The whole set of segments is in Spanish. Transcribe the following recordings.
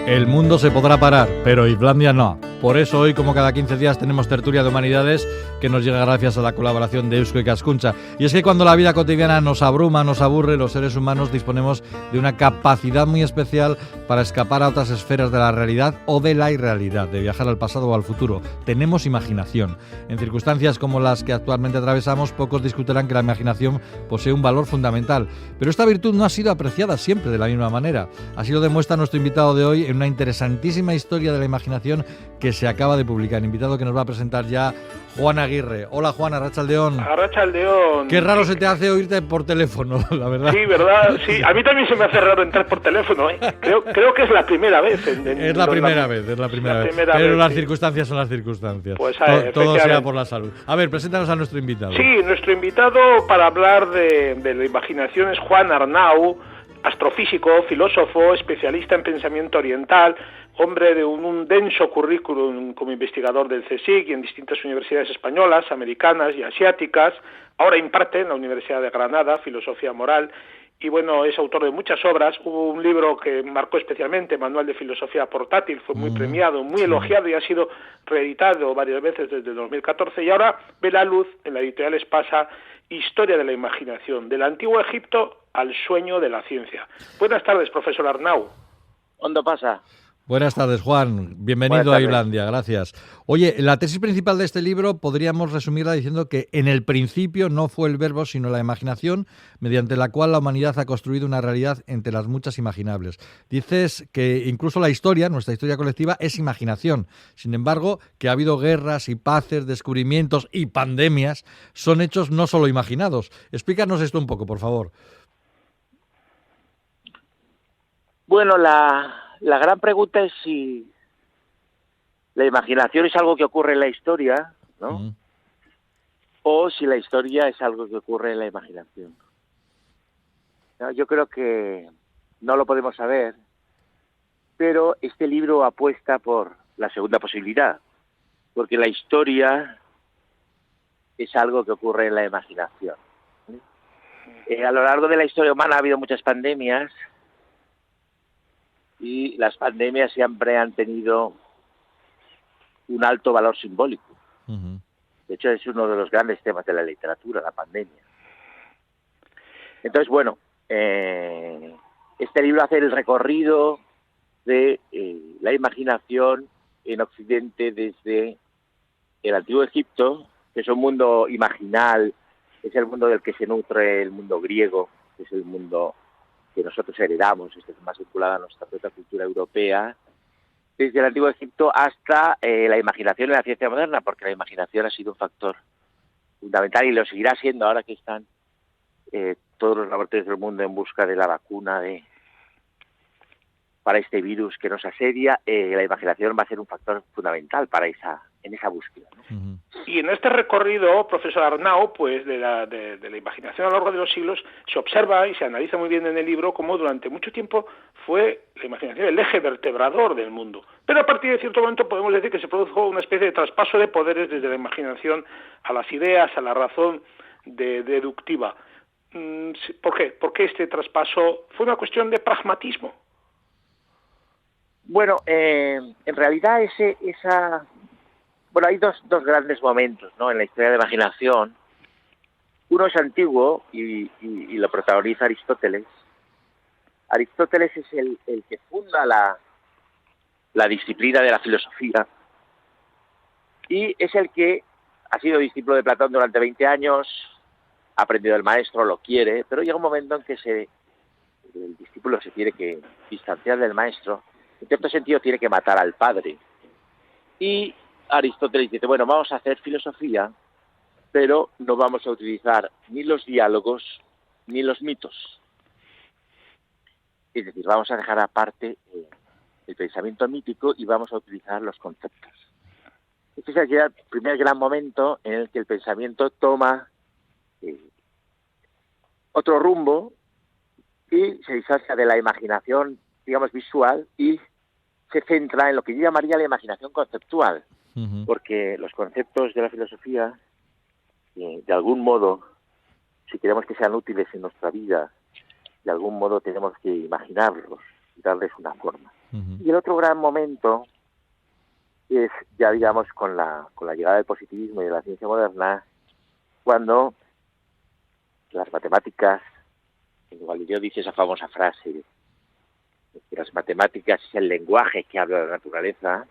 El mundo se podrá parar, pero Islandia no. Por eso hoy, como cada 15 días, tenemos tertulia de humanidades que nos llega gracias a la colaboración de Eusko y Cascuncha. Y es que cuando la vida cotidiana nos abruma, nos aburre, los seres humanos disponemos de una capacidad muy especial para escapar a otras esferas de la realidad o de la irrealidad, de viajar al pasado o al futuro. Tenemos imaginación. En circunstancias como las que actualmente atravesamos, pocos discutirán que la imaginación posee un valor fundamental. Pero esta virtud no ha sido apreciada siempre de la misma manera. Así lo demuestra nuestro invitado de hoy en una interesantísima historia de la imaginación que se acaba de publicar. Invitado que nos va a presentar ya Juan Aguirre. Hola Juan, Arratsaldeon. Arratsaldeon. Qué raro se te hace oírte por teléfono, la verdad. Sí, ¿verdad? Sí, a mí también se me hace raro entrar por teléfono, ¿eh? Creo que es la primera vez. Es la primera vez. Pero las circunstancias son las circunstancias. Pues, todo sea por la salud. A ver, preséntanos a nuestro invitado. Sí, nuestro invitado para hablar de la imaginación es Juan Arnau, astrofísico, filósofo, especialista en pensamiento oriental, hombre de un denso currículum como investigador del CSIC y en distintas universidades españolas, americanas y asiáticas. Ahora imparte en la Universidad de Granada filosofía moral y bueno, es autor de muchas obras. Hubo un libro que marcó especialmente, Manual de Filosofía Portátil, fue muy premiado, muy elogiado y ha sido reeditado varias veces desde 2014 y ahora ve la luz en la editorial Espasa, Historia de la Imaginación, del Antiguo Egipto al sueño de la ciencia. Buenas tardes, profesor Arnau. ¿Dónde pasa? Buenas tardes, Juan. Bienvenido a Islandia, gracias. Oye, la tesis principal de este libro podríamos resumirla diciendo que en el principio no fue el verbo, sino la imaginación, mediante la cual la humanidad ha construido una realidad entre las muchas imaginables. Dices que incluso la historia, nuestra historia colectiva, es imaginación. Sin embargo, que ha habido guerras y paces, descubrimientos y pandemias, son hechos no solo imaginados. Explícanos esto un poco, por favor. Bueno, la gran pregunta es si la imaginación es algo que ocurre en la historia, ¿no? O si la historia es algo que ocurre en la imaginación. ¿No? Yo creo que no lo podemos saber, pero este libro apuesta por la segunda posibilidad, porque la historia es algo que ocurre en la imaginación. A lo largo de la historia humana ha habido muchas pandemias, y las pandemias siempre han tenido un alto valor simbólico. De hecho, es uno de los grandes temas de la literatura, la pandemia. Entonces, bueno, este libro hace el recorrido de la imaginación en Occidente desde el Antiguo Egipto, que es un mundo imaginal, es el mundo del que se nutre el mundo griego, que es el mundo que nosotros heredamos, es más vinculada a nuestra propia cultura europea, desde el Antiguo Egipto hasta la imaginación en la ciencia moderna, porque la imaginación ha sido un factor fundamental y lo seguirá siendo ahora que están todos los laboratorios del mundo en busca de la vacuna para este virus que nos asedia. La imaginación va a ser un factor fundamental en esa búsqueda, ¿no? Y en este recorrido, profesor Arnau, pues de la imaginación a lo largo de los siglos, se observa y se analiza muy bien en el libro cómo durante mucho tiempo fue la imaginación el eje vertebrador del mundo. Pero a partir de cierto momento podemos decir que se produjo una especie de traspaso de poderes desde la imaginación a las ideas, a la razón deductiva. ¿Por qué? ¿Por qué este traspaso fue una cuestión de pragmatismo? Bueno, en realidad hay dos grandes momentos, ¿no?, en la historia de la imaginación. Uno es antiguo y lo protagoniza Aristóteles. Aristóteles es el que funda la disciplina de la filosofía y es el que ha sido discípulo de Platón durante 20 años, ha aprendido del maestro, lo quiere, pero llega un momento en que el discípulo se tiene que distanciar del maestro. En cierto sentido tiene que matar al padre. Y Aristóteles dice, bueno, vamos a hacer filosofía, pero no vamos a utilizar ni los diálogos ni los mitos. Es decir, vamos a dejar aparte el pensamiento mítico y vamos a utilizar los conceptos. Este es el primer gran momento en el que el pensamiento toma otro rumbo y se disocia de la imaginación, digamos, visual y se centra en lo que yo llamaría la imaginación conceptual, porque los conceptos de la filosofía, de algún modo, si queremos que sean útiles en nuestra vida, de algún modo tenemos que imaginarlos y darles una forma. Y el otro gran momento es ya, digamos, con la llegada del positivismo y de la ciencia moderna, cuando las matemáticas, Galileo dice esa famosa frase, que las matemáticas es el lenguaje que habla de la naturaleza,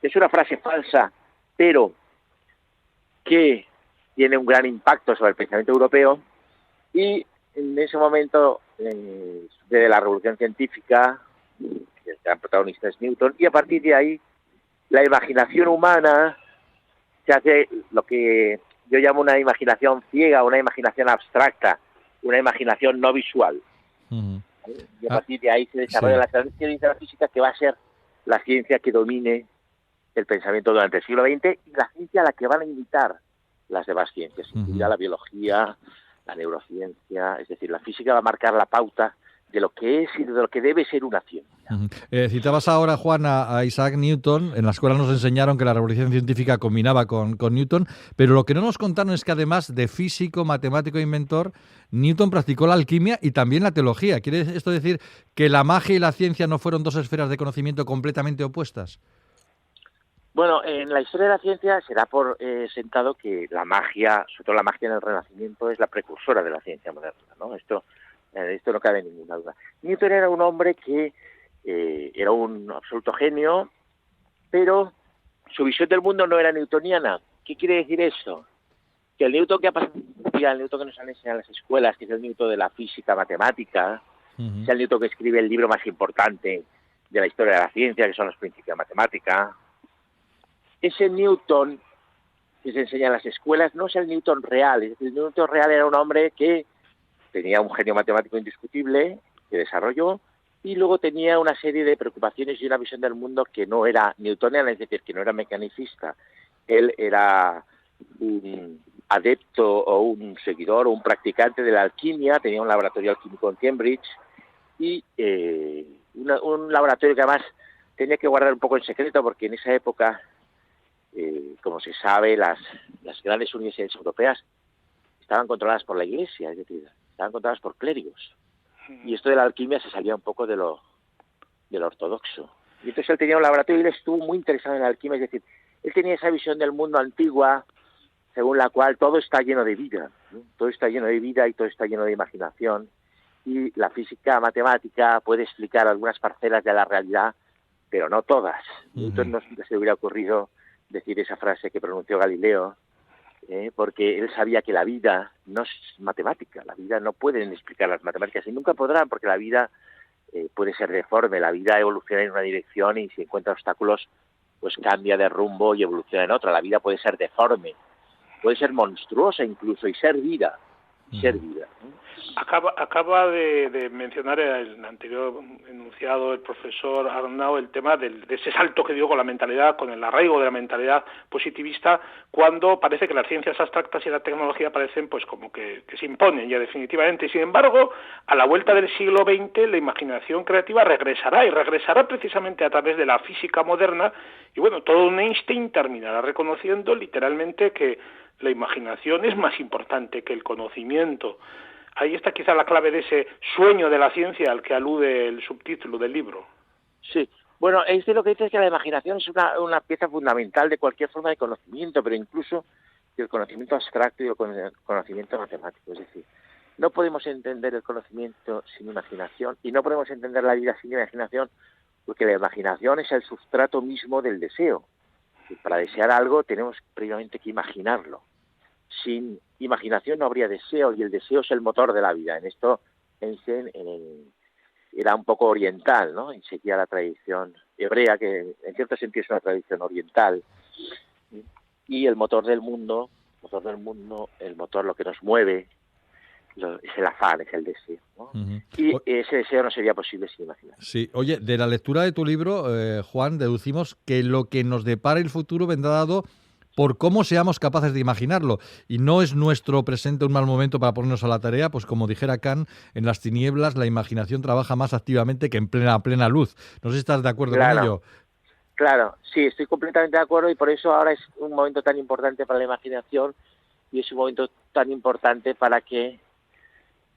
que es una frase falsa, pero que tiene un gran impacto sobre el pensamiento europeo, y en ese momento de la revolución científica, el gran protagonista es Newton, y a partir de ahí la imaginación humana se hace lo que yo llamo una imaginación ciega, una imaginación abstracta, una imaginación no visual. Y a partir de ahí se desarrolla la ciencia de la física, que va a ser la ciencia que domine el pensamiento durante el siglo XX, y la ciencia a la que van a imitar las demás ciencias, incluida la biología, la neurociencia, es decir, la física va a marcar la pauta de lo que es y de lo que debe ser una ciencia. Citabas ahora, Juan, a Isaac Newton. En la escuela nos enseñaron que la revolución científica combinaba con Newton, pero lo que no nos contaron es que además de físico, matemático e inventor, Newton practicó la alquimia y también la teología. ¿Quiere esto decir que la magia y la ciencia no fueron dos esferas de conocimiento completamente opuestas? Bueno, en la historia de la ciencia se da por sentado que la magia, sobre todo la magia en el Renacimiento, es la precursora de la ciencia moderna, ¿no? Esto no cabe ninguna duda. Newton era un hombre que era un absoluto genio, pero su visión del mundo no era newtoniana. ¿Qué quiere decir eso? Que el Newton que ha pasado, el Newton que nos han enseñado en las escuelas, que es el Newton de la física matemática, es el Newton que escribe el libro más importante de la historia de la ciencia, que son los Principios de Matemática. Ese Newton que se enseña en las escuelas no es el Newton real. Es decir, el Newton real era un hombre que tenía un genio matemático indiscutible, que desarrolló, y luego tenía una serie de preocupaciones y una visión del mundo que no era newtoniana, es decir, que no era mecanicista. Él era un adepto o un seguidor o un practicante de la alquimia, tenía un laboratorio alquímico en Cambridge, y un laboratorio que además tenía que guardar un poco en secreto, porque en esa época, como se sabe, las grandes universidades europeas estaban controladas por la Iglesia, es decir, estaban controladas por clérigos. Y esto de la alquimia se salía un poco de lo ortodoxo. Y entonces él tenía un laboratorio y él estuvo muy interesado en la alquimia, es decir, él tenía esa visión del mundo antigua, según la cual todo está lleno de vida, ¿no? Todo está lleno de vida y todo está lleno de imaginación. Y la física matemática puede explicar algunas parcelas de la realidad, pero no todas. Entonces no se le hubiera ocurrido decir esa frase que pronunció Galileo, porque él sabía que la vida no es matemática, la vida no pueden explicar las matemáticas y nunca podrán, porque la vida puede ser deforme, la vida evoluciona en una dirección y si encuentra obstáculos pues cambia de rumbo y evoluciona en otra. La vida puede ser deforme, puede ser monstruosa incluso y ser vida, Acaba de mencionar el anterior enunciado el profesor Arnau el tema de ese salto que dio con la mentalidad, con el arraigo de la mentalidad positivista, cuando parece que las ciencias abstractas y la tecnología parecen pues como que se imponen ya definitivamente. Sin embargo, a la vuelta del siglo XX la imaginación creativa regresará precisamente a través de la física moderna y bueno, todo un Einstein terminará reconociendo literalmente que la imaginación es más importante que el conocimiento. Ahí está quizá la clave de ese sueño de la ciencia al que alude el subtítulo del libro. Sí, bueno, lo que dice es que la imaginación es una pieza fundamental de cualquier forma de conocimiento, pero incluso del conocimiento abstracto y del conocimiento matemático. Es decir, no podemos entender el conocimiento sin imaginación y no podemos entender la vida sin imaginación, porque la imaginación es el sustrato mismo del deseo. Y para desear algo tenemos previamente que imaginarlo. Sin imaginación no habría deseo y el deseo es el motor de la vida. En esto Einstein era un poco oriental, ¿no? Y seguía la tradición hebrea, que en cierto sentido es una tradición oriental. Y el motor del mundo, el motor, lo que nos mueve, es el afán, es el deseo, ¿no? Y ese deseo no sería posible sin imaginación. Sí, oye, de la lectura de tu libro, Juan, deducimos que lo que nos depara el futuro vendrá dado por cómo seamos capaces de imaginarlo. Y no es nuestro presente un mal momento para ponernos a la tarea, pues como dijera Kant, en las tinieblas la imaginación trabaja más activamente que en plena luz. No sé si estás de acuerdo con ello. Claro, sí, estoy completamente de acuerdo y por eso ahora es un momento tan importante para la imaginación y es un momento tan importante para que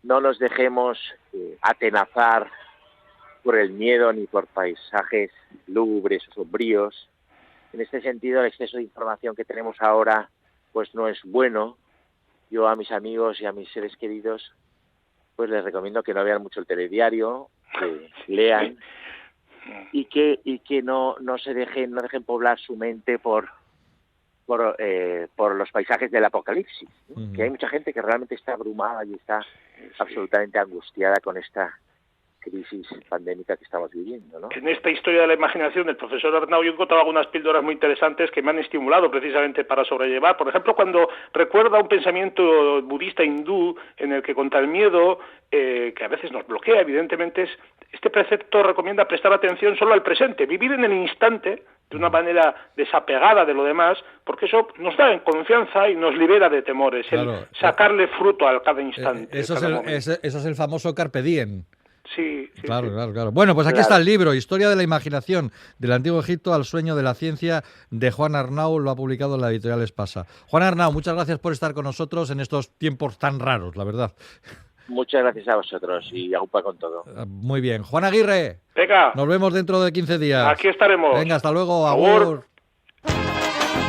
no nos dejemos atenazar por el miedo ni por paisajes lúgubres o sombríos. En este sentido, el exceso de información que tenemos ahora pues no es bueno. Yo a mis amigos y a mis seres queridos pues les recomiendo que no vean mucho el telediario, que lean y que no dejen poblar su mente por los paisajes del apocalipsis, ¿no? Que hay mucha gente que realmente está abrumada y está absolutamente angustiada con esta crisis pandémica que estamos viviendo, ¿no? En esta historia de la imaginación del profesor Arnau yo he encontrado algunas píldoras muy interesantes que me han estimulado precisamente para sobrellevar. Por ejemplo, cuando recuerda un pensamiento budista hindú en el que contra el miedo, que a veces nos bloquea, evidentemente, este precepto recomienda prestar atención solo al presente, vivir en el instante de una manera desapegada de lo demás, porque eso nos da en confianza y nos libera de temores, claro, el sacarle fruto a cada instante. Eso es el famoso carpe diem. Sí, claro. Bueno, pues aquí está el libro, Historia de la imaginación, del Antiguo Egipto al sueño de la ciencia, de Juan Arnau, lo ha publicado en la editorial Espasa. Juan Arnau, muchas gracias por estar con nosotros en estos tiempos tan raros, la verdad. Muchas gracias a vosotros y aupa con todo. Muy bien. Juan Aguirre, venga, nos vemos dentro de 15 días. Aquí estaremos. Venga, hasta luego. Agur.